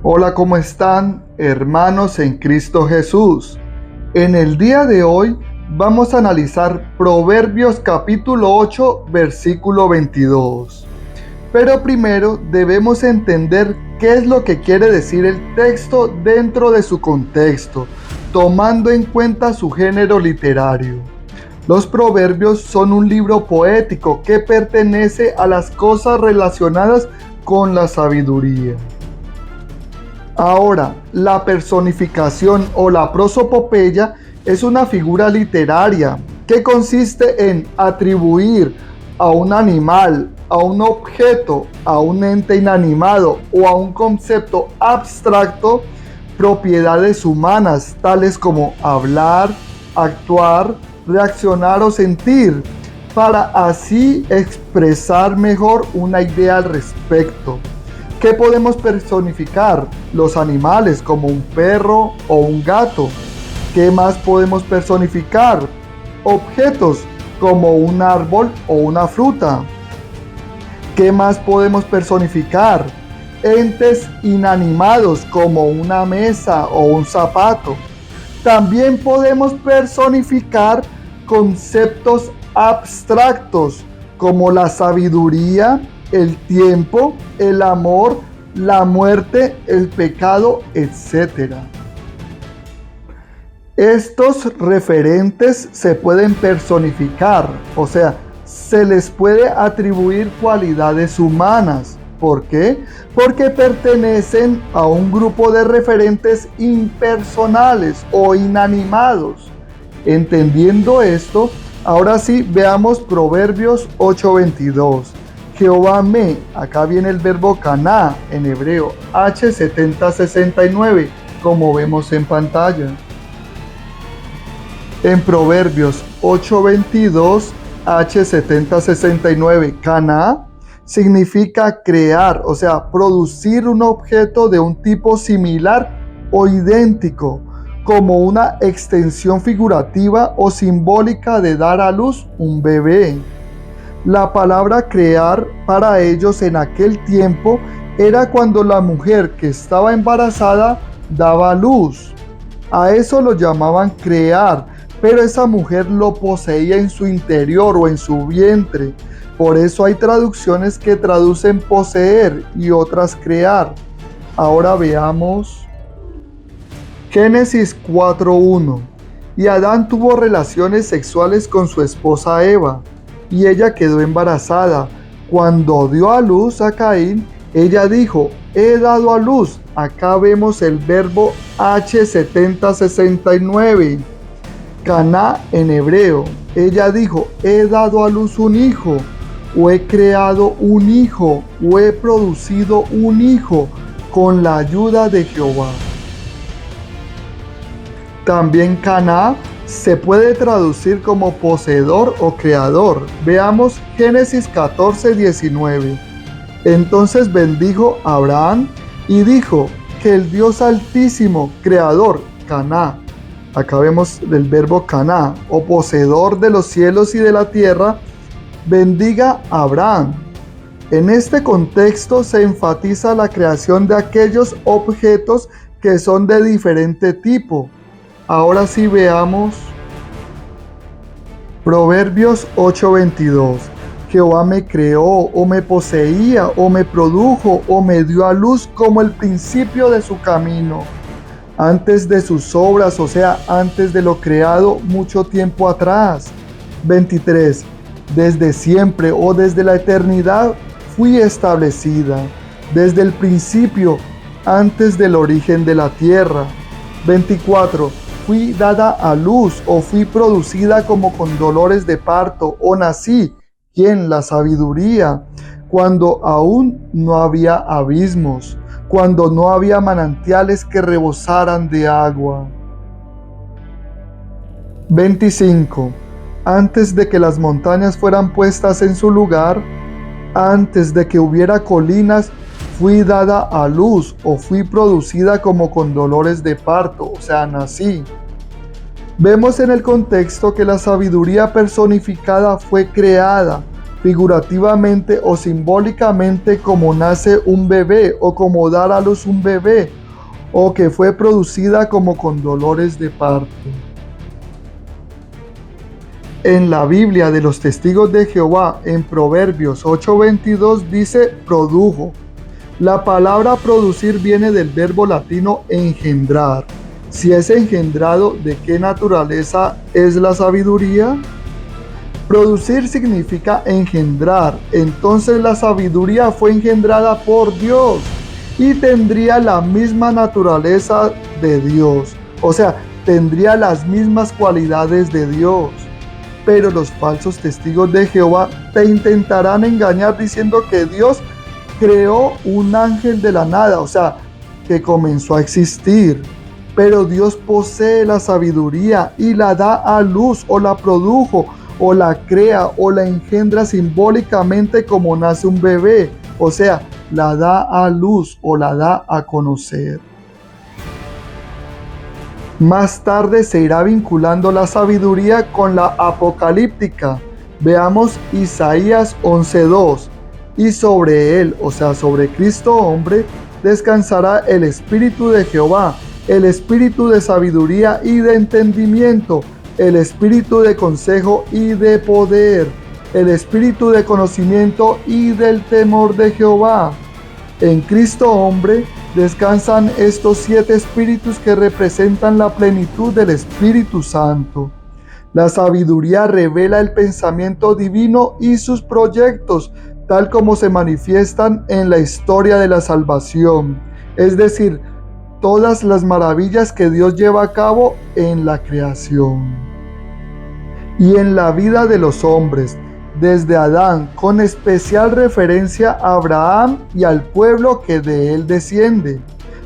Hola, ¿cómo están, hermanos en Cristo Jesús? En el día de hoy vamos a analizar Proverbios capítulo 8, versículo 22. Pero primero debemos entender qué es lo que quiere decir el texto dentro de su contexto, tomando en cuenta su género literario. Los proverbios son un libro poético que pertenece a las cosas relacionadas con la sabiduría. Ahora, la personificación o la prosopopeya es una figura literaria que consiste en atribuir a un animal, a un objeto, a un ente inanimado o a un concepto abstracto propiedades humanas tales como hablar, actuar, reaccionar o sentir, para así expresar mejor una idea al respecto. ¿Qué podemos personificar? Los animales como un perro o un gato. ¿Qué más podemos personificar? Objetos como un árbol o una fruta. ¿Qué más podemos personificar? Entes inanimados como una mesa o un zapato. También podemos personificar conceptos abstractos como la sabiduría, el tiempo, el amor, la muerte, el pecado, etc. Estos referentes se pueden personificar, o sea, se les puede atribuir cualidades humanas. ¿Por qué? Porque pertenecen a un grupo de referentes impersonales o inanimados. Entendiendo esto, ahora sí veamos Proverbios 8:22. Jehová me, acá viene el verbo caná en hebreo, H7069, como vemos en pantalla. En Proverbios 8:22, H7069, caná significa crear, o sea, producir un objeto de un tipo similar o idéntico, como una extensión figurativa o simbólica de dar a luz un bebé. La palabra crear para ellos en aquel tiempo era cuando la mujer que estaba embarazada daba luz. A eso lo llamaban crear, pero esa mujer lo poseía en su interior o en su vientre. Por eso hay traducciones que traducen poseer y otras crear. Ahora veamos Génesis 4:1. Y Adán tuvo relaciones sexuales con su esposa Eva, y ella quedó embarazada. Cuando dio a luz a Caín, ella dijo, he dado a luz. Acá vemos el verbo H7069, caná en hebreo. Ella dijo, he dado a luz un hijo, o he creado un hijo, o he producido un hijo con la ayuda de Jehová. También caná se puede traducir como poseedor o creador. Veamos Génesis 14:19. Entonces bendijo a Abraham y dijo, que el Dios Altísimo, creador, caná, acá vemos el verbo caná, o poseedor de los cielos y de la tierra, bendiga a Abraham. En este contexto se enfatiza la creación de aquellos objetos que son de diferente tipo. Ahora sí veamos Proverbios 8:22. Jehová me creó, o me poseía, o me produjo, o me dio a luz como el principio de su camino, antes de sus obras, o sea, antes de lo creado mucho tiempo atrás. 23. Desde siempre o desde la eternidad fui establecida, desde el principio, antes del origen de la tierra. 24. Fui dada a luz o fui producida como con dolores de parto o nací, ¿quién? La sabiduría, cuando aún no había abismos, cuando no había manantiales que rebosaran de agua. 25. Antes de que las montañas fueran puestas en su lugar, antes de que hubiera colinas, fui dada a luz o fui producida como con dolores de parto, o sea, nací. Vemos en el contexto que la sabiduría personificada fue creada, figurativamente o simbólicamente como nace un bebé o como dar a luz un bebé, o que fue producida como con dolores de parto. En la Biblia de los Testigos de Jehová, en Proverbios 8:22 dice produjo. La palabra producir viene del verbo latino engendrar. Si es engendrado, ¿de qué naturaleza es la sabiduría? Producir significa engendrar, entonces la sabiduría fue engendrada por Dios y tendría la misma naturaleza de Dios, o sea, tendría las mismas cualidades de Dios. Pero los falsos testigos de Jehová te intentarán engañar diciendo que Dios creó un ángel de la nada, o sea, que comenzó a existir. Pero Dios posee la sabiduría y la da a luz o la produjo o la crea o la engendra simbólicamente como nace un bebé, o sea, la da a luz o la da a conocer. Más tarde se irá vinculando la sabiduría con la apocalíptica. Veamos Isaías 11:2. Y sobre él, o sea, sobre Cristo hombre, descansará el Espíritu de Jehová, el Espíritu de sabiduría y de entendimiento, el Espíritu de consejo y de poder, el Espíritu de conocimiento y del temor de Jehová. En Cristo hombre descansan estos 7 espíritus que representan la plenitud del Espíritu Santo. La sabiduría revela el pensamiento divino y sus proyectos, tal como se manifiestan en la historia de la salvación, es decir, todas las maravillas que Dios lleva a cabo en la creación y en la vida de los hombres, desde Adán, con especial referencia a Abraham y al pueblo que de él desciende.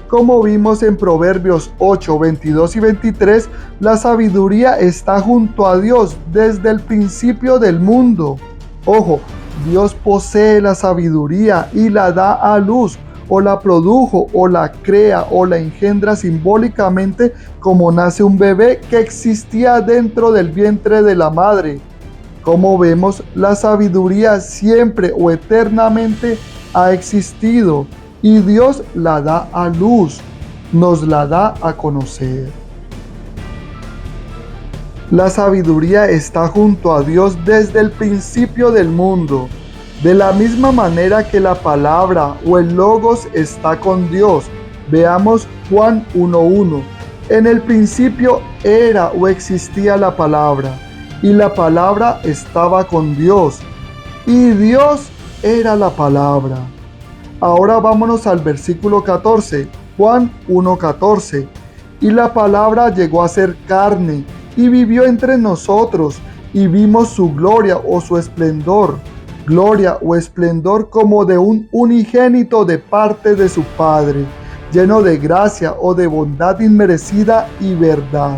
Como vimos en Proverbios 8, 22 y 23, la sabiduría está junto a Dios desde el principio del mundo. Ojo, Dios posee la sabiduría y la da a luz, o la produjo, o la crea, o la engendra simbólicamente como nace un bebé que existía dentro del vientre de la madre. Como vemos, la sabiduría siempre o eternamente ha existido y Dios la da a luz, nos la da a conocer. La sabiduría está junto a Dios desde el principio del mundo, de la misma manera que la palabra o el logos está con Dios. Veamos Juan 1:1. En el principio era o existía la palabra, y la palabra estaba con Dios, y Dios era la palabra. Ahora vámonos al versículo 14, Juan 1:14. Y la palabra llegó a ser carne, y vivió entre nosotros, y vimos su gloria o su esplendor, gloria o esplendor como de un unigénito de parte de su Padre, lleno de gracia o de bondad inmerecida y verdad.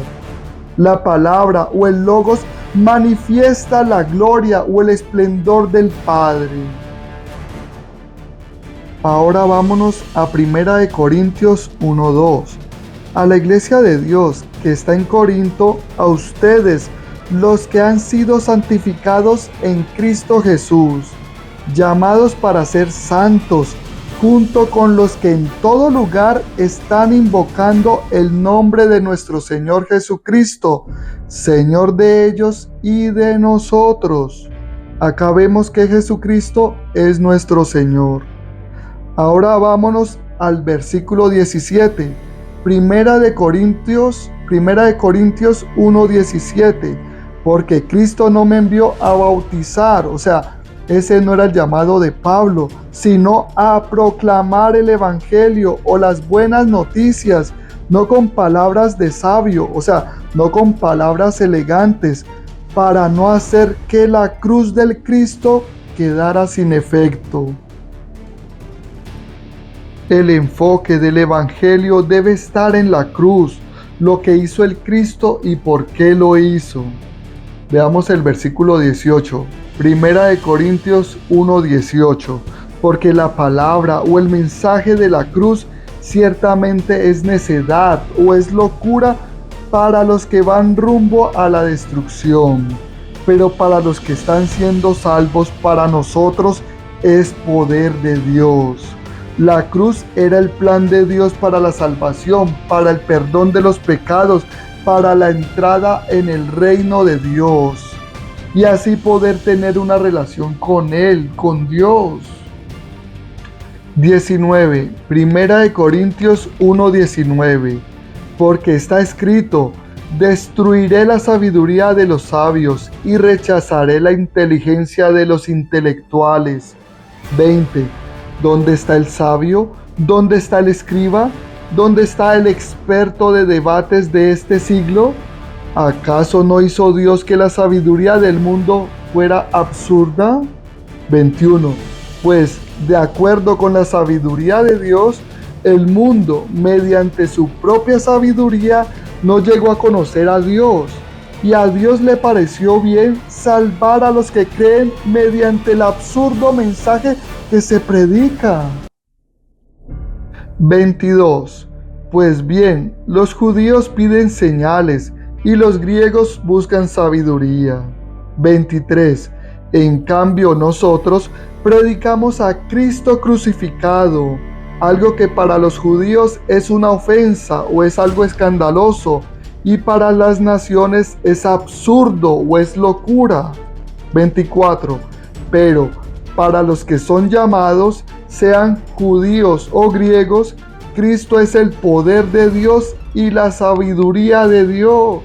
La palabra o el logos manifiesta la gloria o el esplendor del Padre. Ahora vámonos a 1 Corintios 1:2. A la iglesia de Dios que está en Corinto, a ustedes, los que han sido santificados en Cristo Jesús, llamados para ser santos, junto con los que en todo lugar están invocando el nombre de nuestro Señor Jesucristo, Señor de ellos y de nosotros. Acá vemos que Jesucristo es nuestro Señor. Ahora vámonos al versículo 17. Primera de Corintios 1:17. Porque Cristo no me envió a bautizar, o sea, ese no era el llamado de Pablo, sino a proclamar el evangelio o las buenas noticias, no con palabras de sabio, o sea, no con palabras elegantes, para no hacer que la cruz del Cristo quedara sin efecto. El enfoque del evangelio debe estar en la cruz, lo que hizo el Cristo y por qué lo hizo. Veamos el versículo 18. Primera de Corintios 1:18. Porque la palabra o el mensaje de la cruz ciertamente es necedad o es locura para los que van rumbo a la destrucción. pero para los que están siendo salvos, para nosotros es poder de Dios. La cruz era el plan de Dios para la salvación, para el perdón de los pecados, para la entrada en el reino de Dios y así poder tener una relación con Él, con Dios. 19. Primera de Corintios 1:19. Porque está escrito: destruiré la sabiduría de los sabios y rechazaré la inteligencia de los intelectuales. 20. ¿Dónde está el sabio? ¿Dónde está el escriba? ¿Dónde está el experto de debates de este siglo? ¿Acaso no hizo Dios que la sabiduría del mundo fuera absurda? 21. Pues, de acuerdo con la sabiduría de Dios, el mundo, mediante su propia sabiduría, no llegó a conocer a Dios. Y a Dios le pareció bien salvar a los que creen mediante el absurdo mensaje que se predica. 22. Pues bien, los judíos piden señales y los griegos buscan sabiduría. 23. En cambio nosotros predicamos a Cristo crucificado, algo que para los judíos es una ofensa o es algo escandaloso, y para las naciones es absurdo o es locura. 24. Pero para los que son llamados, sean judíos o griegos, Cristo es el poder de Dios y la sabiduría de Dios.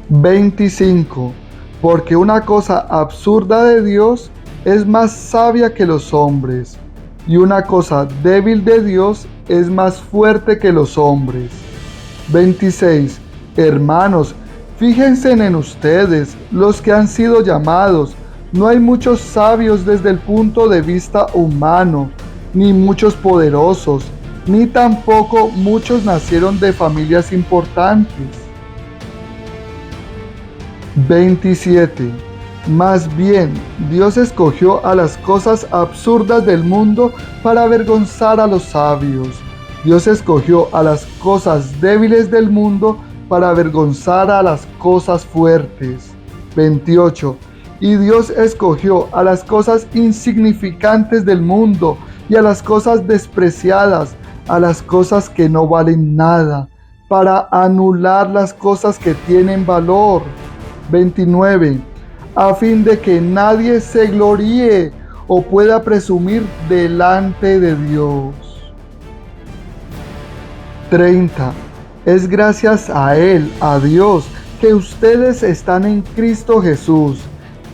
25. Porque una cosa absurda de Dios es más sabia que los hombres, y una cosa débil de Dios es más fuerte que los hombres. 26. Hermanos, fíjense en ustedes, los que han sido llamados. No hay muchos sabios desde el punto de vista humano, ni muchos poderosos, ni tampoco muchos nacieron de familias importantes. 27. Más bien, Dios escogió a las cosas absurdas del mundo para avergonzar a los sabios. Dios escogió a las cosas débiles del mundo para avergonzar a las cosas fuertes. 28. Y Dios escogió a las cosas insignificantes del mundo y a las cosas despreciadas, a las cosas que no valen nada, para anular las cosas que tienen valor. 29. A fin de que nadie se gloríe o pueda presumir delante de Dios. 30. Es gracias a Él, a Dios, que ustedes están en Cristo Jesús,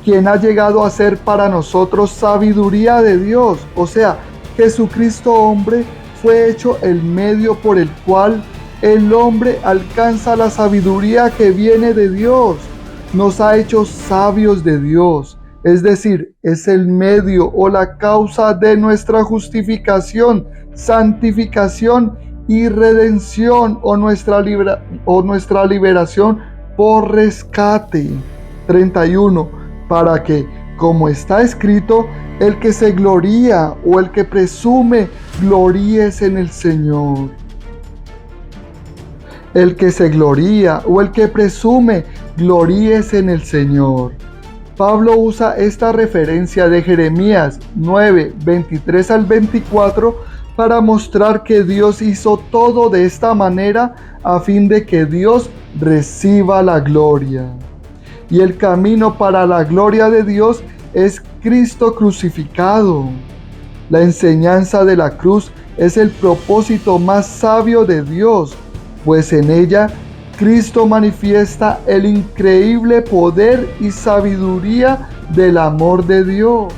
quien ha llegado a ser para nosotros sabiduría de Dios. O sea, Jesucristo hombre fue hecho el medio por el cual el hombre alcanza la sabiduría que viene de Dios. Nos ha hecho sabios de Dios, es decir, es el medio o la causa de nuestra justificación, santificación y redención o nuestra liberación por rescate. 31. Para que, como está escrito, el que se gloría o el que presume, gloríes en el Señor. El que se gloría o el que presume, gloríes en el Señor. Pablo usa esta referencia de Jeremías 9, 23 al 24 para mostrar que Dios hizo todo de esta manera a fin de que Dios reciba la gloria. Y el camino para la gloria de Dios es Cristo crucificado. La enseñanza de la cruz es el propósito más sabio de Dios, pues en ella Cristo manifiesta el increíble poder y sabiduría del amor de Dios.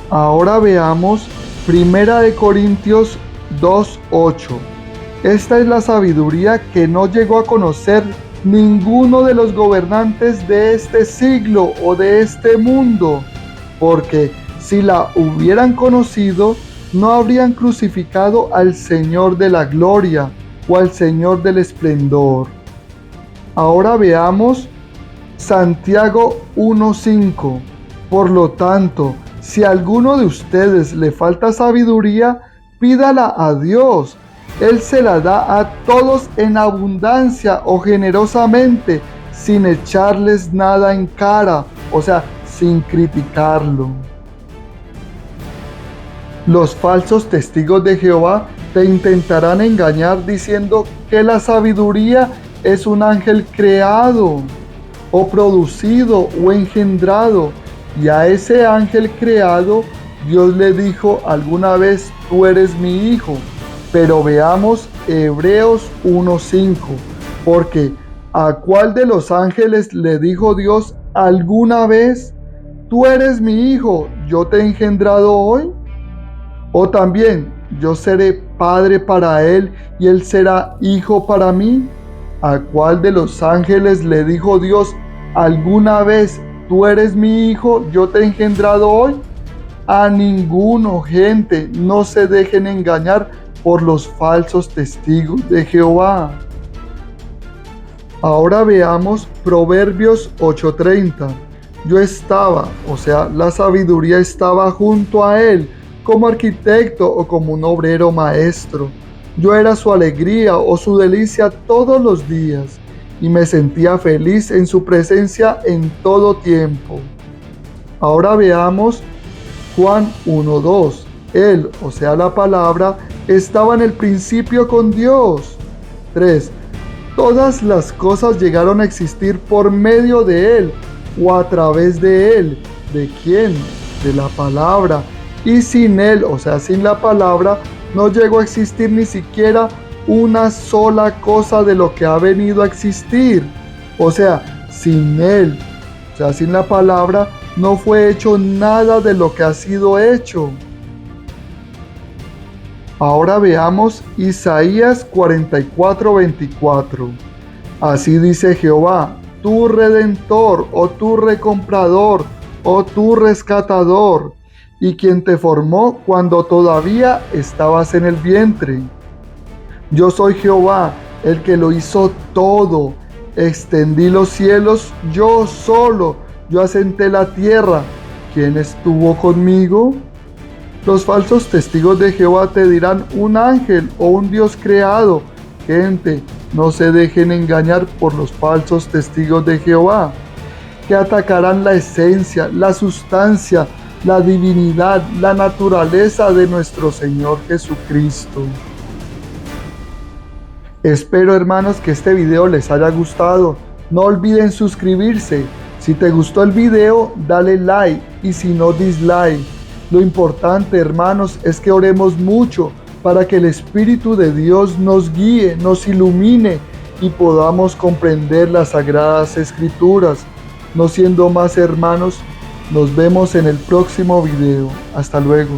Ahora veamos 1 Corintios 2:8. Esta es la sabiduría que no llegó a conocer ninguno de los gobernantes de este siglo o de este mundo, porque si la hubieran conocido, no habrían crucificado al Señor de la gloria o al Señor del esplendor. Ahora veamos Santiago 1:5. Por lo tanto, si a alguno de ustedes le falta sabiduría, pídala a Dios, Él se la da a todos en abundancia o generosamente, sin echarles nada en cara, o sea, sin criticarlo. Los falsos testigos de Jehová te intentarán engañar diciendo que la sabiduría es un ángel creado, o producido, o engendrado, y a ese ángel creado Dios le dijo alguna vez: tú eres mi hijo. Pero veamos Hebreos 1:5, porque ¿a cuál de los ángeles le dijo Dios alguna vez: tú eres mi hijo, yo te he engendrado hoy? O también, yo seré padre para él y él será hijo para mí. ¿A cuál de los ángeles le dijo Dios alguna vez: tú eres mi hijo, yo te he engendrado hoy? A ninguno, gente. No se dejen engañar por los falsos testigos de Jehová. Ahora veamos Proverbios 8:30. Yo estaba, o sea, la sabiduría estaba junto a él, como arquitecto o como un obrero maestro. Yo era su alegría o su delicia todos los días, y me sentía feliz en su presencia en todo tiempo. Ahora veamos Juan 1:2. Él, o sea, la palabra, estaba en el principio con Dios. 3. Todas las cosas llegaron a existir por medio de Él o a través de Él. ¿De quién? De la palabra. Y sin Él, o sea, sin la palabra, no llegó a existir ni siquiera una sola cosa de lo que ha venido a existir. O sea, sin Él, o sea, sin la palabra, no fue hecho nada de lo que ha sido hecho. Ahora veamos Isaías 44:24. Así dice Jehová, tu redentor, o tu recomprador, o tu rescatador, y quien te formó cuando todavía estabas en el vientre. Yo soy Jehová, el que lo hizo todo. Extendí los cielos yo solo, yo asenté la tierra. ¿Quién estuvo conmigo? Los falsos testigos de Jehová te dirán un ángel o un Dios creado. Gente, no se dejen engañar por los falsos testigos de Jehová, que atacarán la esencia, la sustancia, la divinidad, la naturaleza de nuestro Señor Jesucristo. Espero, hermanos, que este video les haya gustado. No olviden suscribirse. Si te gustó el video, dale like, y si no, dislike. Lo importante, hermanos, es que oremos mucho para que el Espíritu de Dios nos guíe, nos ilumine y podamos comprender las Sagradas Escrituras. No siendo más, hermanos, nos vemos en el próximo video. Hasta luego.